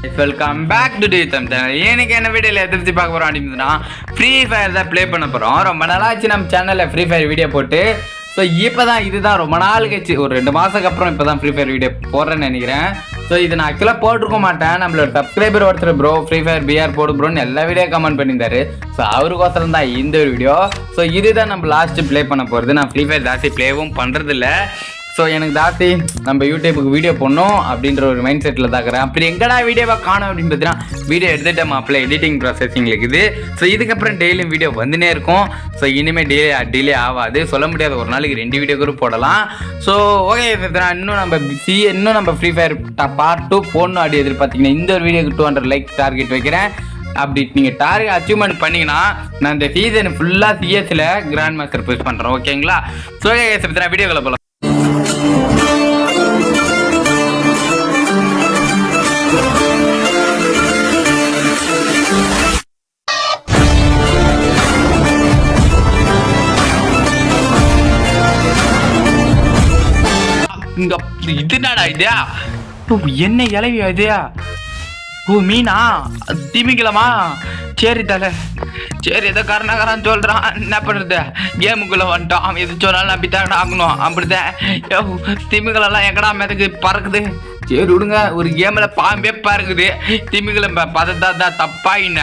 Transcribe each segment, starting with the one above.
Welcome back to டிவிதம் channel. எனக்கு என்ன வீடியோவில் எதிர்த்து பார்க்க போகிறோம் அப்படின்னா ஃப்ரீ ஃபயர் தான் ப்ளே பண்ண போகிறோம். ரொம்ப நாளாச்சு நம்ம சேனலில் ஃப்ரீ ஃபயர் வீடியோ போட்டு. ஸோ இப்போ தான் இதுதான் ரொம்ப நாள் கழிச்சு ஒரு 2 மாதத்துக்கு அப்புறம் இப்போ தான் ஃப்ரீ ஃபயர் வீடியோ போடுறேன்னு நினைக்கிறேன். ஸோ இது நான் ஆக்சுவலாக போட்டிருக்க மாட்டேன். நம்மளோட சப்ஸ்கிரைபர் ஒருத்தர் ப்ரோ ஃப்ரீ ஃபயர் பிஆர் போடு ப்ரோன்னு எல்லா வீடியோ கமெண்ட் பண்ணியிருந்தாரு. ஸோ அவருக்கோசரம் தான் இந்த ஒரு வீடியோ. ஸோ இதுதான் நம்ம லாஸ்ட்டு ப்ளே பண்ண போகிறது. நான் ஃப்ரீ ஃபயர் ஜாஸ்தி ப்ளேவும் பண்ணுறதில்ல. ஸோ எனக்கு ஜாஸ்தி நம்ம யூடியூப்புக்கு வீடியோ பண்ணணும் அப்படின்ற ஒரு மைண்ட் செட்டில் தான் இருக்கிறேன். அப்படி எங்கடா வீடியோவாக காணும் அப்படின்னு பார்த்தீங்கன்னா வீடியோ எடுத்துகிட்டு மாப்பிள்ள எடிட்டிங் ப்ராசஸிங் இருக்குது. ஸோ இதுக்கப்புறம் டெய்லியும் வீடியோ வந்துனே இருக்கும். ஸோ இனிமேல் டிலே ஆகாது. சொல்ல முடியாது, ஒரு நாளைக்கு 2 வீடியோ கூட போடலாம். ஸோ ஓகே, இன்னும் நம்ம ஃப்ரீ ஃபயர் பார்ட் 2 போடணும் அப்படி எதிர்பார்த்தீங்கன்னா இந்த ஒரு வீடியோக்கு 200 லைக் டார்கெட் வைக்கிறேன். அப்படி நீங்கள் டார்கெட் அச்சீவ்மெண்ட் பண்ணிங்கன்னா நான் இந்த சீசன் ஃபுல்லாக சிஎஸ்சில் கிராண்ட் மாஸ்டர் புஷ் பண்ணுறேன். ஓகேங்களா? ஸோ ஓகே, வீடியோக்களை போகலாம். இதுனாடா இதா? என்ன இலவியா இதா? ஓ மீனா திமிங்கலமா? சரி தலை, சரி ஏதோ கரணக்காரன் சொல்கிறான், என்ன பண்ணுறது? கேமுக்குள்ளே வந்துட்டோம். அவன் எது சொன்னாலும் நம்பித்தான் ஆகணும். அப்படித்தான் திமிங்கலெல்லாம் எங்கடா மேதுக்கு பறக்குது. சரி விடுங்க, ஒரு கேமில் பாம்பே பறக்குது. திமிங்கலம் பார்த்தா தப்பா என்ன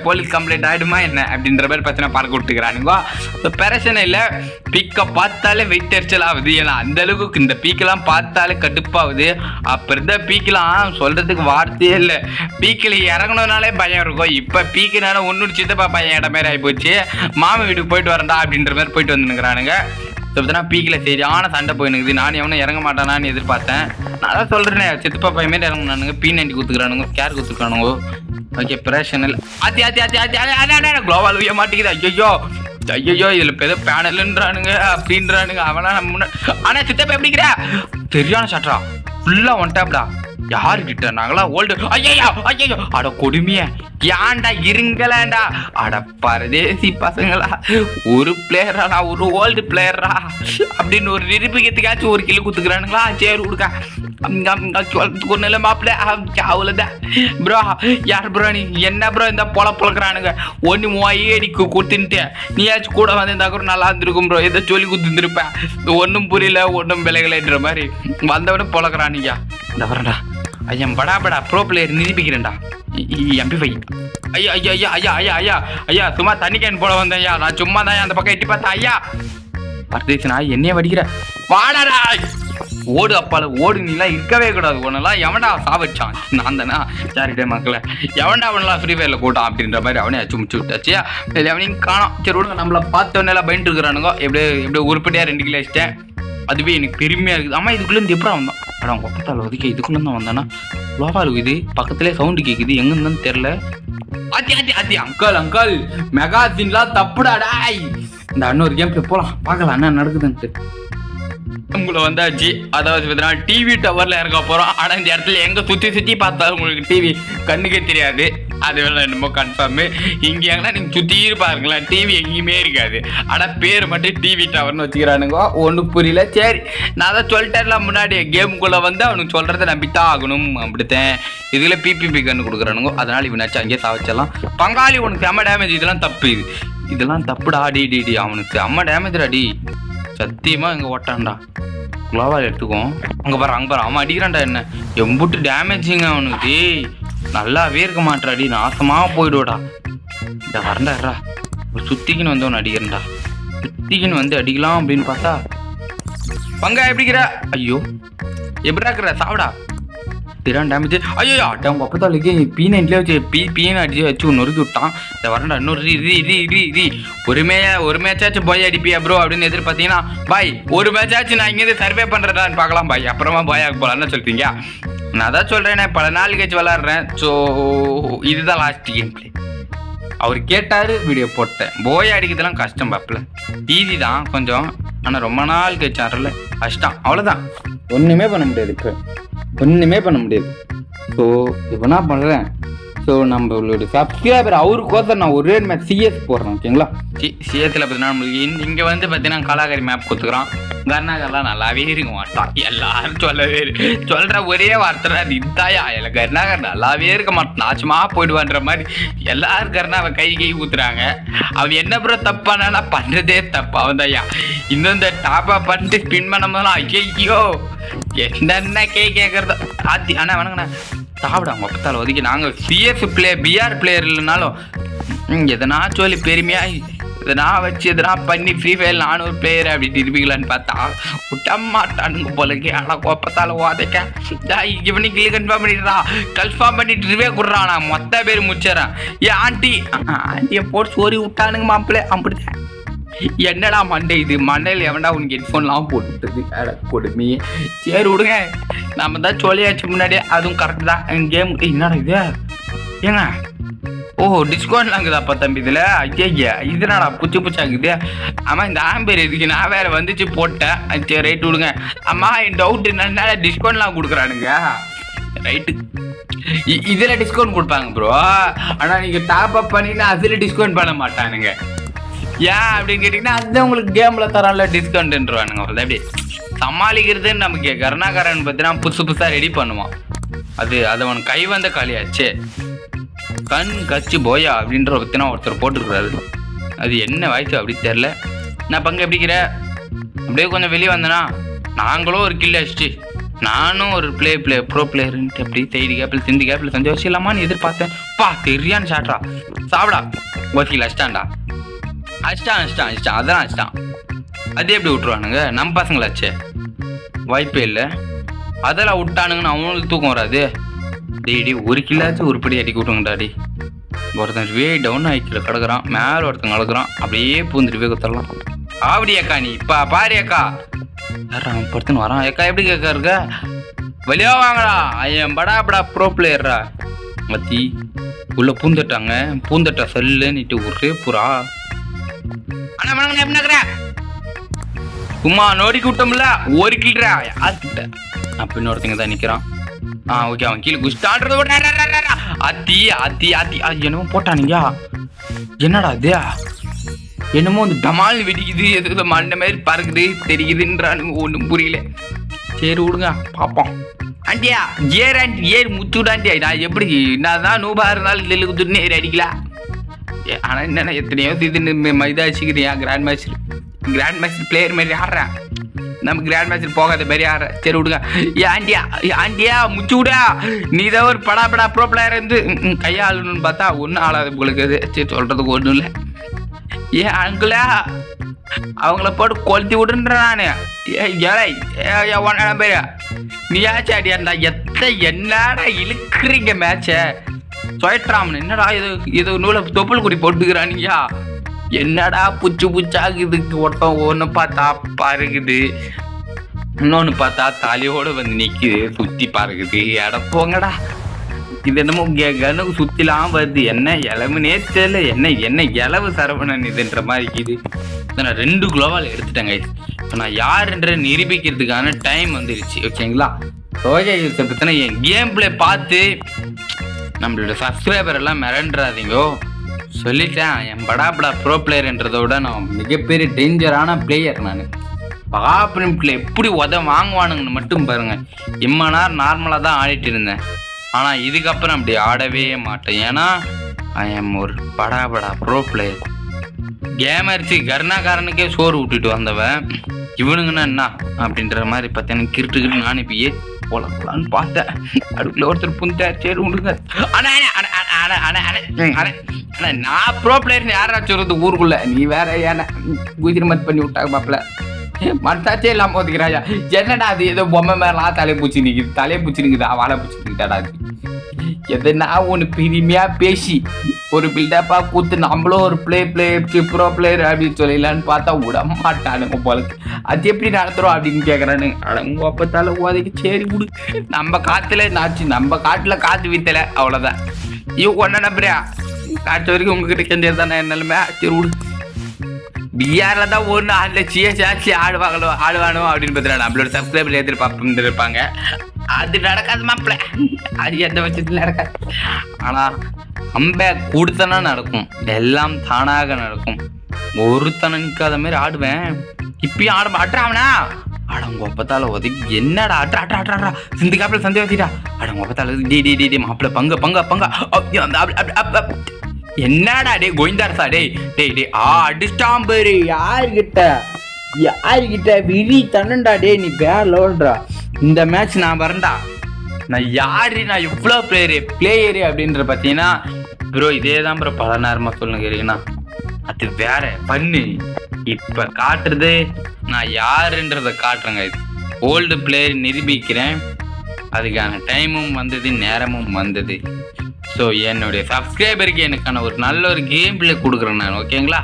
போலீஸ் கம்ப்ளைண்ட் ஆகிடுமா என்ன அப்படின்ற மாதிரி பிரச்சனை பறக்க விட்டுக்கிறானுங்க. ஸோ பிரச்சனை இல்லை, பீக்கை பார்த்தாலே வெயிட் எரிச்சல் ஆகுது. ஏன்னா அந்த அளவுக்கு இந்த பீக்கெல்லாம் பார்த்தாலே கடுப்பாகுது. அப்புறம் இருந்தால் பீக்கெல்லாம் சொல்கிறதுக்கு வார்த்தையே இல்லை. பீக்கில் இறங்கணுனாலே பயம் இருக்கும். இப்போ பீக்கினால ஒன்று சித்தப்பா பையன் இடம் மாதிரி ஆகிப்போச்சு. மாமன் வீட்டுக்கு போயிட்டு வரேன்டா அப்படின்ற மாதிரி போயிட்டு வந்துனுக்கிறானுங்க. ஸோ பார்த்தா பீக்கில் சரியான சண்டை போயினுக்குது. நான் எவனும் இறங்க மாட்டானான்னு எதிர்பார்த்தேன். நான் தான் சொல்கிறேனே, சித்தப்பா பையன் மாரி இறங்கினானுங்க. P90 கொடுத்துக்கிறானுங்க, care கொடுத்துருக்கானுங்க. ஓகே, பிரச்சனை இல்லை. குளோவால் உய மாட்டேங்குது. ஐயோ இதில் ஏதோ பேனல்ன்றானுங்க அப்படின்றானுங்க. அவனா நம்ம ஆனால் சித்தப்பா எப்படிங்கிற சரியான ஷாட்ரா ஃபுல்லாக ஒன்டாப்டா. யாரு கிட்ட நாங்களா ஓல்டு? ஐயோ அட கொடுமைய ஏன்டா இருங்களாண்டா? அட பரதேசி பசங்களா, ஒரு பிளேயரா நான் ஒரு ஓல்டு பிளேயரா அப்படின்னு ஒரு நிரூபிக்கிறதுக்காச்சும் ஒரு கிலோ குத்துக்கிறானுங்களா? சரி கொடுக்க ஒன்றும் மாப்பிள்ள அவ்வளோதான் ப்ரோ. யார் ப்ரோ நீ? என்ன ப்ரோ இந்த பொழக்கிறானுங்க? ஒன்று 3000 அடி கொடுத்துட்டு நீயாச்சும் கூட வந்திருந்தா கூட நல்லா இருந்திருக்கும் ப்ரோ. எதோ சொல்லி கொடுத்துருப்பேன். ஒன்றும் புரியல, ஒன்றும் விலைகளைன்ற மாதிரி வந்தவன பொழக்கிறானுங்க. இந்த வரடா ஐயா படா ப்ரோ பிளேயர் நிரூபிக்கிறேன்டா. MP5 ஐயா சும்மா தண்ணி கேன் போட வந்தேன் ஐயா. நான் சும்மா தான் அந்த பக்கம் எட்டி பார்த்தேன். ஐயா பரதேசனா என்னைய வடிக்கிற வாடா. ஓடு அப்பால ஓடு, நீலாம் இருக்கவே கூடாது. ஒன்னெல்லாம் எவன்டா சாவச்சான்? நான் தானே. சரிடே மக்களை, எவன்டா அவனெல்லாம் ஃப்ரீ ஃபயரில் போட்டான் அப்படின்ற மாதிரி அவனே அச்சு முச்சு விட்டாச்சியா. இல்லை அவனையும் காணோம். சரி விடுங்க, நம்மளை பார்த்தவனெல்லாம் பயன்ட்டு இருக்கிறானுங்க. எப்படியோ உருப்படியாக 2 கிலோ வச்சிட்டேன். அதுவே எனக்கு பெருமையாக இருக்குது. ஆமாம், இதுக்குள்ளேருந்து எப்படா வந்தான்? ஆனால் அவங்க பக்கத்தால் ஒதுக்கி இதுக்குள்ளே தான் வந்தானா? லோவால் இது பக்கத்துலேயே சவுண்டு கேட்குது, எங்கேருந்தான்னு தெரில. ஆத்தி அங்கிள் மெகாசின்லாம் தப்புடாடாய். இந்த இன்னொரு கேம் போகலாம், பார்க்கலாம் என்ன நடக்குதுன்ட்டு. உங்களை வந்தாச்சு. அதாவது பார்த்தீங்கன்னா டிவி டவரில் இறங்க போகிறோம். ஆனால் இந்த இடத்துல எங்கே சுற்றி பார்த்தாலும் உங்களுக்கு டிவி கண்ணுக்கே தெரியாது. அது வேணா என்னமோ கன்ஃபார்மு. இங்கே எங்கன்னா நீங்கள் சுற்றி பாருங்களேன், டிவி எங்கேயுமே இருக்காது. ஆனால் பேர் மட்டும் டிவி டவர்னு வச்சுக்கிறானுங்க. ஒன்றும் புரியல. சரி, நான் தான் சொல்லிட்டேன்ல முன்னாடி, கேமுக்குள்ளே வந்து அவனுக்கு சொல்கிறத நம்பித்தான் ஆகணும். அப்படித்தான் இதில் பிபிபி கன்று கொடுக்குறானுங்க. அதனால் இவனாச்சும் அங்கேயே சாவச்சலாம். பங்காளி உனக்கு செம்ம டேமேஜ். இதெல்லாம் தப்பு, இதெல்லாம் தப்புடா. டி அவனுக்கு செம்ம டேமேஜ்டா. சத்தியமாக இங்கே ஓட்டான்டா. குளோவால் எடுத்துக்கும். அங்கே பாரு அவன் அடிக்கிறான்டா. என்ன எம்புட்டு டேமேஜிங்க அவனுக்கு. நல்லாவே இருக்க மாட்டாடி, நாசமாக போயிடுவாடா. இந்த வரண்டாடுறா ஒரு சுத்திக்கின்னு வந்து அவனை அடிக்கிறேன்டா. சுத்திக்கின்னு வந்து அடிக்கலாம் அப்படின்னு பார்த்தா பங்கா எப்படிக்கிற? ஐயோ எப்படிராக்குற? சாப்பிடா. திரான் டேமேஜ். ஐயோ அவங்க அப்பத்தாளுக்கு P90 வச்சு பின்னு அடிச்சு நொறுக்கி விட்டான். இந்த வரண்டா இன்னொரு ஒரு மேட்சாச்சும் போய் அடிப்பியா ப்ரோ அப்படின்னு எதிர்பார்த்தீங்கன்னா பாய் ஒரு மேட்சாச்சும் நான் இங்கேருந்து சர்வே பண்ணுறதான்னு பார்க்கலாம் பாய். அப்புறமா பாய் ஆக போகலான்னு சொல்லிட்டீங்க. நான் அதான் சொல்கிறேன், நான் பல நாள் கழிச்சு விளாட்றேன். ஸோ இதுதான் லாஸ்ட் கேம் பிளே. அவர் கேட்டார், வீடியோ போட்டேன். போய் அடிக்கிறதுலாம் கஷ்டம் பாப்பில். ஈஸி தான் கொஞ்சம், ஆனால் ரொம்ப நாள் கழிச்சார்ல கஷ்டம். அவ்வளோதான், ஒன்றுமே பண்ண முடியாது. இப்போ ஒன்றுமே பண்ண முடியாது. ஸோ இப்போ நான் பண்ணுறேன், ஸோ நம்மளோட சப்ஸ்கிரைபர் அவருக்கோசம் நான் ஒரே மேட்ச் சிஎஸ் போடுறேன் ஓகேங்களா. சிஎஸ்ல பார்த்தீங்கன்னா நம்மளுக்கு இங்கே வந்து பார்த்தீங்கன்னா கலாகரி மேப் கொடுத்துக்குறோம். கர்நாகர்லாம் நல்லாவே இருக்க மாட்டான். எல்லாரும் சொல்கிற ஒரே வார்த்தை அது இதாயா இல்லை, கர்நாகர் நல்லாவே இருக்க மாட்டான், நாச்சமா போயிடுவான்ற மாதிரி எல்லாரும் கர்நாவை கை ஊத்துறாங்க. அவன் என்ன ப்ரோ தப்பானா பண்ணுறதே தப்பு அவன் தான்யா. இன்னும் இந்த டாப்பா பண்ணிட்டு ஸ்பின் பண்ணும்போதெல்லாம் ஐயோ என்னென்ன கேட்கறதோ ஆத்தி. ஆனால் வணங்கண்ணா சாப்பிட அவங்க பத்தால் ஒதுக்கி நாங்கள் சிஎஸ் பிஆர் பிளேயர் இல்லைனாலும் எதனா சொல்லி பெருமையாக எதனா வச்சு எதனா பண்ணி ஃப்ரீ ஃபயர் 400 பிளேயர் அப்படி இருப்பீங்களான்னு பார்த்தா விட்டமாட்டானுங்க போலக்கு. ஆனால் கோப்பத்தால் ஓதைக்க இவனுக்கு கன்ஃபார்ம் பண்ணிடுறா, கன்ஃபார்ம் பண்ணிட்டு ரிவே கொடுறான். நான் மொத்த பேர் முடிச்சிடறேன். ஏன் ஆண்டியை போட்டு சோறி விட்டானுங்க மாப்பிள்ளை அப்படிதான். என்னடா மண்டை இது, மண்டையில் எவன்டா உனக்கு ஹெட்ஃபோன்லாம் போட்டுட்டது கொடுமையே. சரி விடுங்க, நம்ம தான் சொல்லியாச்சு முன்னாடியே, அதுவும் கரெக்டு தான். கேம் என்னடா இது ஏங்க, ஓஹோ டிஸ்கவுண்ட்லாம் இருக்குதாப்பா தம்பி இதில். ஐயா இதுனாடா புச்சாக்குது. ஆமாம் இந்த ஆம்பேர் இதுக்கு நான் வேறு வந்துச்சு போட்டேன். சரி ரைட்டு விடுங்க. அம்மா என் டவுட் என்னன்னா டிஸ்கவுண்ட்லாம் கொடுக்குறானுங்க. ரைட்டு இதில் டிஸ்கவுண்ட் கொடுப்பாங்க ப்ரோ, ஆனால் நீங்கள் டாப் அப் பண்ணிங்கன்னா அதில் டிஸ்கவுண்ட் பண்ண மாட்டானுங்க. ஏன் அப்படின்னு கேட்டிங்கன்னா அதுதான் உங்களுக்கு கேமில் தரான்ல டிஸ்கவுண்ட்டுன்றவானுங்க. அப்படி சமாளிக்கிறதுன்னு நமக்கு கருணாகரன் பார்த்தீங்கன்னா புதுசாக ரெடி பண்ணுவான். அது அவன் கை வந்த காலியாச்சே. கண் கச்சி போயா அப்படின்ற பற்றினா ஒருத்தர் போட்டுருக்குறாரு. அது என்ன வாய்ஸ் அப்படி தெரில. நான் பங்கு எப்படிக்கிற அப்படியே கொஞ்சம் வெளியே வந்தேன்னா நாங்களும் ஒரு கில் அடிச்சு நானும் ஒரு ப்ரோ பிளேயருன்ட்டு அப்படி சைடு கேப்பில் சிந்து கேப்பில் செஞ்சு வச்சிடலாமான்னு எதிர்பார்த்தேன். பா தெரியான்னு சாட்ரா சாப்பிடா ஓசியில் அடிச்சிட்டான் அதான் அடிச்சிட்டான். அது எப்படி விட்டுருவானுங்க, நம்ம பசங்களாச்சே வாய்ப்பே இல்லை. அதெல்லாம் விட்டானுங்கன்னு அவனுக்கு தூக்கம் வராது. டெய்லி ஒரு கில்லாச்சும் உருப்படி அடிக்க விட்டுங்கடாடி. ஒருத்தன் ரிவே டவுன் ஆகிக்கல கிடக்குறான், மேலே ஒருத்தன் கலக்குறான், அப்படியே பூந்து ரிவே குத்தரலாம். ஆவடி அக்கா நீ இப்போ பாரு அக்கா யார் அவன் படுத்துன்னு வரான். அக்கா எப்படி கேட்கா இருக்க வெளியா வாங்கடா என் படா ப்ரோ பிளேயர்ரா. மத்தி உள்ள பூந்தட்டா செல்லுன்னுட்டு ஒரே புறா. சும்மா நோடிக்கு விட்டோம்ல ஒரு கில்றா யார்கிட்ட அப்படின்னு ஒருத்தங்க தான் நிக்கிறான். ஓகே அவன் கீழே குஸ்டான்றது அத்தி என்னமோ போட்டானுங்க. என்னடா அது என்னமோ வந்து டமால் வெடிக்குது, எது மண்டை மாதிரி பறக்குது தெரியுதுன்றானுங்க, ஒன்றும் புரியல. சரி விடுங்க பார்ப்போம். ஆண்டியா ஏறு முத்துடாண்டியா. நான் எப்படி நான் தான் நூபா இருந்தாலும் நெல்லு குத்துன்னு ஏறி அடிக்கலாம். ஆனால் என்னென்ன எத்தனையோ இதுன்னு மைதாச்சிக்கிறியா கிராண்ட் மாஸ்டர் பிளேயர் மாதிரி ஆடுறேன். நம்ம கிராண்ட் மாஸ்டர் போகாத மாதிரி ஆடுறேன். சரி விடுங்க. ஆண்டியா முச்சு விடா, நீ தான் ஒரு படா ப்ரோ பிளேயர் இருந்து கையாளணும்னு பார்த்தா ஒன்றும் ஆளாது உங்களுக்கு. அது சரி சொல்கிறதுக்கு ஒன்றும் இல்லை. ஏன் அங்குலா அவங்கள போட்டு கொளுத்தி விடுன்ற நான். ஒன்றாம் பேர் நீயாச்சும் அடியாண்டா என்னடா இழுக்கிறீங்க மேட்சை சொயட்ராமன். என்னடா இது நூலை தொப்புள் குடி போட்டுக்கிறானியா. என்னடா புச்சாக்குதுக்கு ஒருத்தன் ஒன்று பார்த்தா பறகுது, இன்னொன்று பார்த்தா தலையோடு வந்து நிற்குது சுற்றி பறகுது. எட போங்கடா. இது என்னமோ கண்ணுக்கு சுற்றிலாம் வருது. என்ன இளவுனே தெரியல. என்ன இளவு சரவணன் இதுன்ற மாதிரி இருக்குது. நான் 2 குளோவால் எடுத்துட்டேங்க. இப்போ நான் யாருன்ற நிரூபிக்கிறதுக்கான டைம் வந்துருச்சு ஓகேங்களா. ஓகே பற்றின என் கேம் பிளே பார்த்து நம்மளோட சப்ஸ்கிரைபர் எல்லாம் மிரண்டுறாதீங்கோ. சொல்லிட்டேன் என் படா ப்ரோ பிளேயர்ன்றதை விட நான் மிகப்பெரிய டேஞ்சரான பிளேயர். நான் பாப்பின் பிளே எப்படி வாங்குவானுங்கன்னு மட்டும் பாருங்கள். இம்மனார் நார்மலாக தான் ஆடிட்டு இருந்தேன், ஆனால் இதுக்கப்புறம் அப்படி ஆடவே மாட்டேன். ஏன்னா ஐ எம் ஒரு படா ப்ரோ பிளேயர். கேமரிச்சு கருணாகாரனுக்கே சோறு விட்டுட்டு வந்தவன் இவனுங்கன்னா என்ன அப்படின்ற மாதிரி பார்த்தேன். கிருட்டு நான் இப்போ போலான்னு பார்த்தேன். அதுக்குள்ள ஒருத்தர் புந்தார். சரி விடுங்க. நான் ப்ரோ பிளேயர்னு யாராச்சும் வருது ஊருக்குள்ள. நீ வேற ஏன்னா குஜிரமத் பண்ணி விட்டாங்க மாப்பிள்ள. மனசாச்சே இல்லாமல் ஒதுக்கிறாயா. என்னடா அது ஏதோ பொம்மை மேலாம் தலையை பூச்சி நிற்குது வாழை பூச்சி நிற்கிட்டாடா. அது எதுனா ஒன்று பெருமையாக பேசி ஒரு பில்டப்பாக கூத்து நம்மளும் ஒரு ப்ரோ பிளேயர் அப்படின்னு சொல்லிடலான்னு பார்த்தா விட மாட்டானுங்க போலக்கு. அது எப்படி நடத்துகிறோம் அப்படின்னு கேட்குறானுங்க. அடங்க அப்பத்தால ஓதைக்கு. சரி விடு, நம்ம காற்றுல நாச்சு, நம்ம காட்டில் காற்று வீத்தலை அவ்வளோதான். ஒன்றை நம்புறியா காற்று வரைக்கும் உங்ககிட்ட செஞ்சது தானே என்னாலுமே. சரி விடு. பிஆரில் தான் ஒன்று அதில் சிஎஸ்ஆர்சி ஆடுவானோ அப்படின்னு பார்த்தா நம்மளோட சப்ஸ்கிரைபர் எதிர்பார்ப்பு இருப்பாங்க. அது நடக்காது மாப்பிள்ள, அது எந்த பட்சத்தில் நடக்காது. ஆனால் கம்பேக் கொடுத்தனா நடக்கும், எல்லாம் தானாக நடக்கும். ஒருத்தனை நிற்காத மாதிரி ஆடுவேன். இப்பயும் ஆட அட்றாவனா அடங்க ஒப்பத்தால ஒதுக்கி என்னடா அட்ரா சிந்தி காப்பில் சந்தை வச்சுட்டா அடங்க ஒப்பத்தால டி மாப்பிள்ள பங்க என்னடா டே கோவிந்தாரசா டே அடிச்சிட்டான் பேரு. யாருக்கிட்ட விரி தன்னண்டா டே, நீ பேர்லோன்றா. இந்த மேட்ச் நான் வரேன்டா. நான் எவ்வளோ பிளேயரு அப்படின்ற பார்த்தீங்கன்னா ப்ரோ இதே தான் ப்ரோ பல நேரமாக சொல்லுங்கிறீங்கன்னா அது வேற பண்ணு. இப்போ காட்டுறது நான் யாருன்றதை காட்டுறேங்க. இது ஓல்டு பிளேயர் நிரூபிக்கிறேன். அதுக்கான டைமும் வந்தது, நேரமும் வந்தது. ஸோ என்னுடைய சப்ஸ்கிரைபருக்கு எனக்கான ஒரு நல்ல ஒரு கேம் பிளே கொடுக்குறேன் நான். ஓகேங்களா?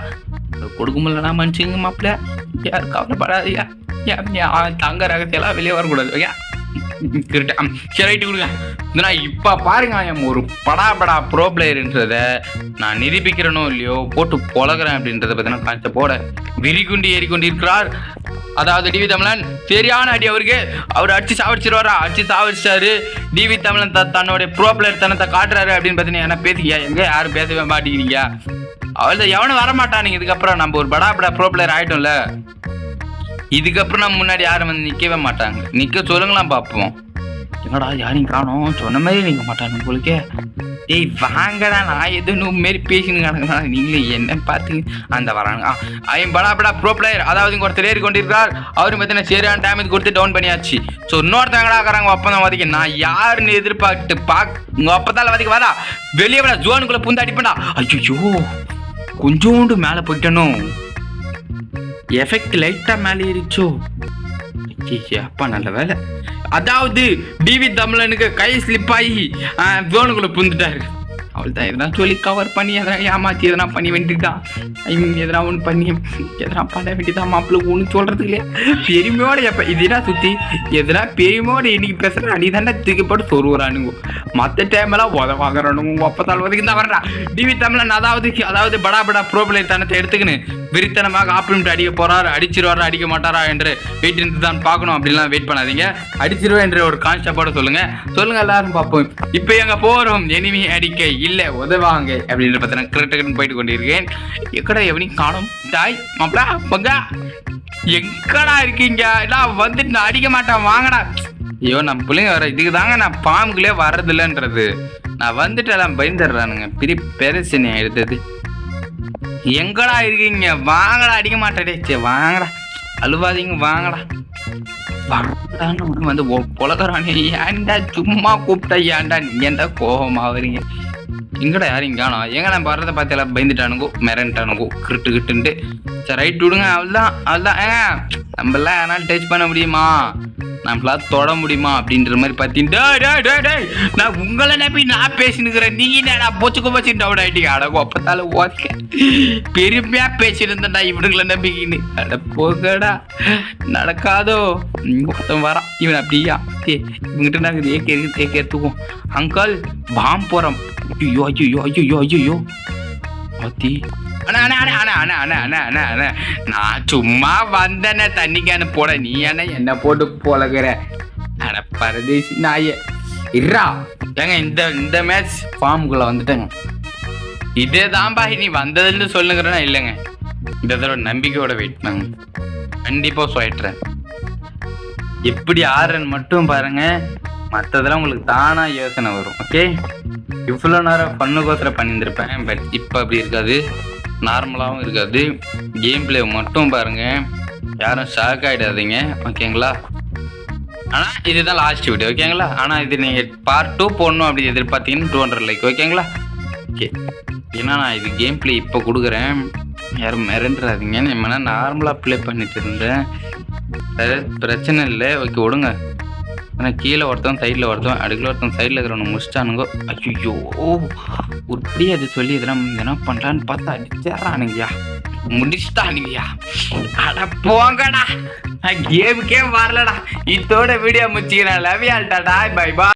கொடுக்க முடியலன்னா மனுஷங்க மாப்பிள்ள யாரும் கவலைப்படாதீங்க. தங்க ரகசியெல்லாம் வெளியே வரக்கூடாது. ஓகே ரைட்டு கொடுங்க. இப்போ பாருங்க ஒரு படா ப்ரோ பிளேயர்ன்றத நான் நிரூபிக்கிறனோ இல்லையோ போட்டு பொழகிறேன் அப்படின்றத பார்த்தீங்கன்னா காய்ச்ச போட விரிகுண்டி ஏறிக்கொண்டு இருக்கிறார். அதாவது டிவி தமிழன் சரியான அடி அவருக்கு. அவர் அடிச்சு சாவடிச்சாரு. டிவி தமிழன் தன்னுடைய ப்ரோ பிளேயர் தனத்தை காட்டுறாரு அப்படின்னு பார்த்தீங்கன்னா என்ன பேசிக்கியா? எங்க யாரும் பேசவே மாட்டேங்கிறீங்க. அவள் எவனும் வரமாட்டானுங்க. இதுக்கப்புறம் நம்ம ஒரு படா ப்ரோ பிளேயர் ஆகிட்டோம்ல, இதுக்கப்புறம் நம்ம முன்னாடி யாரும் வந்து நிற்கவே மாட்டாங்க. நிற்க சொல்லுங்களாம் பார்ப்போம். என்னடா யாரையும் காணோம் சொன்ன மாதிரி நிற்க மாட்டாங்க போலுக்கே. ஏய் வாங்கடா, நான் எதுவும் மாரி பேசினு கிடக்குறா. நீங்களே என்ன பார்த்து அந்த வரானுங்க. படா ப்ரோ பிளேயர் அதாவது இங்கே ஒருத்தர் ஏறி கொண்டிருக்கார். அவரும் பார்த்தீங்கன்னா சரியான டேமேஜ் கொடுத்து டவுன் பண்ணியாச்சு. ஸோ இன்னொருத்தங்கடாக்குறாங்க ஒப்பந்தம் வதிக்க. நான் யாருன்னு எதிர்பார்த்துட்டு உங்கள் ஒப்பந்தால வதிக்க வரா வெளியே விட ஜோனுக்குள்ளே புந்து அடிப்பேன்டா. ஐயோ கொஞ்சோண்டு மேலே போயிட்டனும். எஃபெக்ட் லைட்டா மேலே ஏறிச்சோ. அப்பா நல்ல வேலை. அதாவது டிவி தமிழனுக்கு கை ஸ்லிப் ஆகி ஜோனுக்குள்ள புந்துட்டாரு. அவள் தான் எதனா சொல்லி கவர் பண்ணி எதனா ஏமாத்தி எதனா பண்ணி வேண்டியதான். எதனா ஒன்று பண்ணி எதனா பண்ண வேண்டியதான். மாப்பிள்ள ஒன்று சொல்றதுக்கு இல்லையா பெருமையோட எப்ப இதுனா சுத்தி எதனா பெருமையோட இன்னைக்கு பேசுறேன். அடி தானே தூக்கி போட்டு சொருவுறானுங்க. மற்ற டைம் எல்லாம் உதவாங்கிறானுங்க. அப்பத்தால் உதவிக்கு தான் வர்றா டிவி தமிழன். அதாவது படா ப்ரோ பிளேயர் தனத்தை எடுத்துக்கின்னு வெறித்தனமாக ஆப்பிட்டு அடிக்க போறாரு. அடிச்சிருவாரா அடிக்க மாட்டாரா என்று வெயிட் இருந்து தான் பார்க்கணும். அப்படிலாம் வெயிட் பண்ணாதீங்க. அடிச்சிருவேன் என்ற ஒரு கான்செப்டோட சொல்லுங்க எல்லாரும் பார்ப்போம். இப்போ எங்க போறோம் எனிமி அடிக்க இல்லை உதவாங்க அப்படின்ற பார்த்தீங்கன்னா கரெக்டாக போயிட்டு கொண்டிருக்கேன். எக்கடா எவனையும் காணும் டாய் மாப்பிளா பங்கா எங்கடா இருக்கீங்க? எல்லாம் வந்துட்டு நான் அடிக்க மாட்டேன் வாங்கடா. ஐயோ நம்ம பிள்ளைங்க வர இதுக்கு தாங்க நான் பாம்புக்குள்ளே வர்றதில்லைன்றது. நான் வந்துட்டு எல்லாம் பயந்துடுறானுங்க. பெருசு எடுத்தது. எங்கடா இருக்கீங்க? வாங்கடா அடிக்க மாட்டேடே. சரி வாங்கடா அழுவாதீங்க வாங்கடா. வரடான்னு வந்து பொழக்கிறானே. ஏன்டா சும்மா கூப்பிட்டா ஏன்டா நீங்க ஏன்டா கோபமா வரீங்க? எங்கடா யாரும் காணோம். எங்க நான் வர்றதை பார்த்து எல்லாம் பயந்துட்டானுங்கோ மிரண்டானுங்கோ கிட்டுன்ட்டு. சரி ரைட் விடுங்க. அவள்தான் ஏங்க நம்மளாம் ஏன்னா டச் பண்ண முடியுமா? நம்மளால தொட முடியுமா அப்படின்ற மாதிரி பார்த்தீங்கன்னா நான் உங்களை நம்பி நான் பேசினுக்கிறேன். நீங்க என்னடா போச்சு டவுட் ஆயிட்டீங்க. அடகோ அப்பத்தால ஓகே பெருமையா பேசியிருந்தேன்டா இவனுங்களை நம்பிக்கின்னு. அட போகடா நடக்காதோ. மொத்தம் வரான் இவன் அப்படியா இவங்கிட்ட நாங்கள் ஏக்கத்துவோம். அங்கால் பாம் போறோம். ஐயோ அத்தி நான் சும்மா வந்தேன தண்ணிக்கான போட நீ என்ன போட்டு போலகிற பரதேசி நாய இருறா. ஏங்க இந்த மேட்ச் ஃபார்முக்குள்ள வந்துட்டேங்க. இதே தான்பா நீ வந்ததுன்னு சொல்லுங்கிறேன்னா இல்லைங்க. இந்த தடவை நம்பிக்கையோட வெயிட் பண்ணாங்க. கண்டிப்பா சொல்லிட்டுறேன். எப்படி ஆடுறேன்னு மட்டும் பாருங்க. மற்றதெல்லாம் உங்களுக்கு தானா யோசனை வரும். ஓகே இவ்வளோ நேரம் பண்ணுக்கோசரம் பண்ணியிருந்திருப்பேன். பட் இப்போ அப்படி இருக்காது. நார்மலாகவும் இருக்காது. கேம் பிளே மட்டும் பாருங்க. யாரும் ஷாக் ஆகிடாதீங்க. ஓகேங்களா? ஆனால் இதுதான் லாஸ்ட் வீடியோ. ஓகேங்களா? ஆனால் இது நீங்கள் பார்ட் 2 போடணும் அப்படி எதிர்பார்த்தீங்கன்னா 200 லைக். ஓகேங்களா? ஓகே ஏன்னா நான் இது கேம் பிளே இப்போ கொடுக்குறேன். யாரும் மிரண்டுறாதீங்க. நம்ம நார்மலாக ப்ளே பண்ணிட்டு இருந்தேன். பிரச்சனை இல்லை. ஓகே விடுங்க. ஆனால் கீழே ஒருத்தன் சைடில் ஒருத்தன் அடுக்கல ஒருத்தன் சைடில் இருக்கிறவங்க முடிச்சிட்டானுங்கோ. ஐயோ உருப்படி அது சொல்லி இதெல்லாம் என்ன பண்ணுறான்னு பார்த்தா அடிச்சாரானுங்கய்யா முடிச்சுட்டானுங்கய்யா. அட போங்கடா நான் கேமுக்கே வரலடா. இதோட வீடியோ முடிச்சுக்கிறேன். Love you all tata bye by.